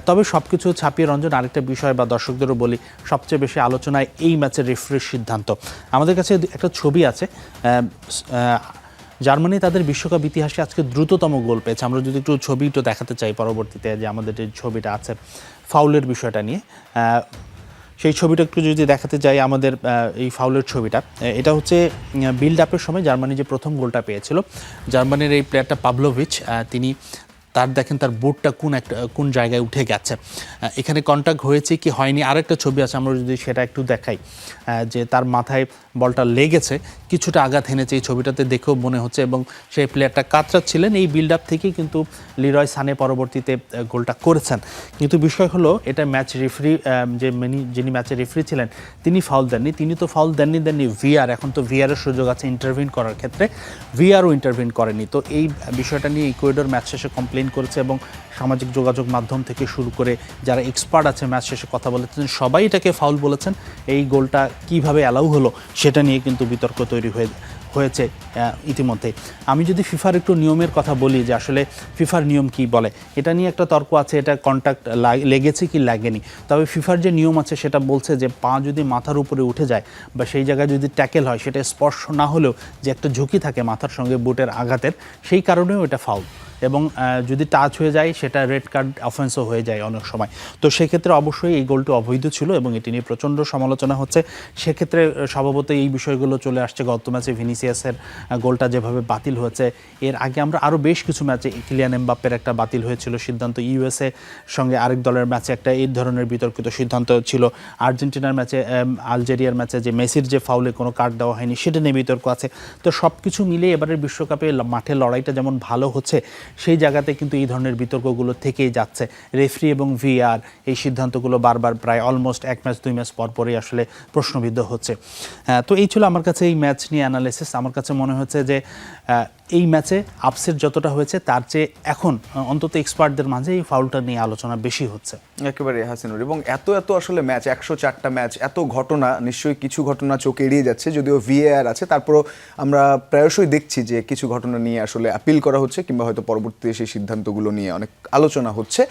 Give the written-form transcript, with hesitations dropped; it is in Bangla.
তবে সব কিছু ছাপিয়ে রঞ্জন আরেকটা বিষয় বা দর্শকদেরও বলি, সবচেয়ে বেশি আলোচনায় এই ম্যাচের রেফারির সিদ্ধান্ত। আমাদের কাছে একটা ছবি আছে, জার্মানি তাদের বিশ্বকাপ ইতিহাসে আজকে দ্রুততম গোল পেয়েছে। আমরা যদি একটু ছবি একটু দেখাতে চাই পরবর্তীতে, যে আমাদের যে ছবিটা আছে ফাউলের বিষয়টা নিয়ে, সেই ছবিটা একটু যদি দেখাতে যাই, আমাদের এই ফাউলের ছবিটা, এটা হচ্ছে বিল্ড আপের সময় জার্মানি যে প্রথম গোলটা পেয়েছিল, জার্মানির এই প্লেয়ারটা পাভলোভিচ, তিনি দেখেন তার বুটটা কোন জায়গায় উঠে গেছে, এখানে কন্ট্যাক্ট হয়েছে কি হয়নি। আরেকটা ছবি আছে, আমরা যদি সেটা একটু দেখাই, যে তার মাথায় বলটা লেগেছে, কিছুটা আঘাত এনেছে, এই ছবিটাতে দেখেও মনে হচ্ছে, এবং সেই প্লেয়ারটা কাতরাচ্ছিলেন। এই বিল্ড আপ থেকেই কিন্তু লিরয় সানে পরবর্তীতে গোলটা করেছেন। কিন্তু বিষয় হলো, এটা ম্যাচ রেফারি, যিনি ম্যাচের রেফারি ছিলেন, তিনি ফাউল দেননি। তিনি তো ফাউল দেননি ভিআর, এখন তো ভিআরের সুযোগ আছে ইন্টারভিন করার ক্ষেত্রে, ভিআরও ইন্টারভিন করেনি। তো এই বিষয়টা নিয়ে ইকুয়েডর ম্যাচ শেষে কমপ্লেন করেছে, এবং সামাজিক যোগাযোগ মাধ্যম থেকে শুরু করে যারা এক্সপার্ট আছে ম্যাচ শেষে কথা বলেছেন, সবাই এটাকে ফাউল বলেছেন। এই গোলটা কিভাবে অ্যালাউ হলো সেটা নিয়ে কিন্তু বিতর্ক তৈরি হয়েছে ইতিমধ্যে। আমি যদি ফিফার একটু নিয়মের কথা বলি, যে আসলে ফিফার নিয়ম কি বলে, এটা নিয়ে একটা তর্ক আছে, এটা কন্ট্যাক্ট লেগেছে কি লাগেনি। তবে ফিফার যে নিয়ম আছে সেটা বলছে যে পা যদি মাথার উপরে উঠে যায় বা সেই জায়গায় যদি ট্যাকেল হয়, সেটা স্পর্শ না হলেও যে একটা ঝুঁকি থাকে মাথার সঙ্গে বুটের আঘাতের, সেই কারণেও এটা ফাউল। এবং যদি টাচ হয়ে যায় সেটা রেড কার্ড অফেন্সও হয়ে যায় অনেক সময়। তো সেক্ষেত্রে অবশ্যই এই গোলটি অবৈধ ছিল, এবং এটি নিয়ে প্রচণ্ড সমালোচনা হচ্ছে। সেক্ষেত্রে স্বভাবতই এই বিষয়গুলো চলে আসছে। গত ম্যাচে ভিনিসিয়াসের গোলটা যেভাবে বাতিল হয়েছে, এর আগে আমরা আরও বেশ কিছু ম্যাচে কিলিয়ান এমবাপ্পের একটা বাতিল হয়েছিল সিদ্ধান্ত, ইউএসএ সঙ্গে আরেক দলের ম্যাচে একটা এই ধরনের বিতর্কিত সিদ্ধান্ত ছিল, আর্জেন্টিনার ম্যাচে, আলজেরিয়ার ম্যাচে যে মেসির যে ফাউলে কোনো কার্ড দেওয়া হয়নি সেটা নিয়ে বিতর্ক আছে। তো সব কিছু মিলিয়ে এবারের বিশ্বকাপে মাঠে লড়াইটা যেমন ভালো হচ্ছে, সেই জায়গাতে কিন্তু এই ধরনের বিতর্কগুলো থেকেই যাচ্ছে। রেফারি এবং ভিআর এই সিদ্ধান্তগুলো বারবার প্রায় অলমোস্ট এক ম্যাচ দুই ম্যাচ পরপরই আসলে প্রশ্নবিদ্ধ হচ্ছে। তো এই ছিল আমার কাছে এই ম্যাচ নিয়ে অ্যানালাইসিস। আমার কাছে মনে হচ্ছে যে এই ম্যাচে আপসেট যতটা হয়েছে তার চেয়ে এখন অন্তত এক্সপার্টদের মাঝে এই ফাউলটা নিয়ে আলোচনা বেশি হচ্ছে। একেবারে হাসিনুর, এবং এত আসলে ম্যাচ, 104টা ম্যাচ, এত ঘটনা, নিশ্চয়ই কিছু ঘটনা চোখে এড়িয়ে যাচ্ছে, যদিও ভিএআর আছে, তারপরও আমরা প্রায়শই দেখছি যে কিছু ঘটনা নিয়ে আসলে আপিল করা হচ্ছে, কিংবা হয়তো পরবর্তীতে সেই সিদ্ধান্তগুলো নিয়ে অনেক আলোচনা হচ্ছে।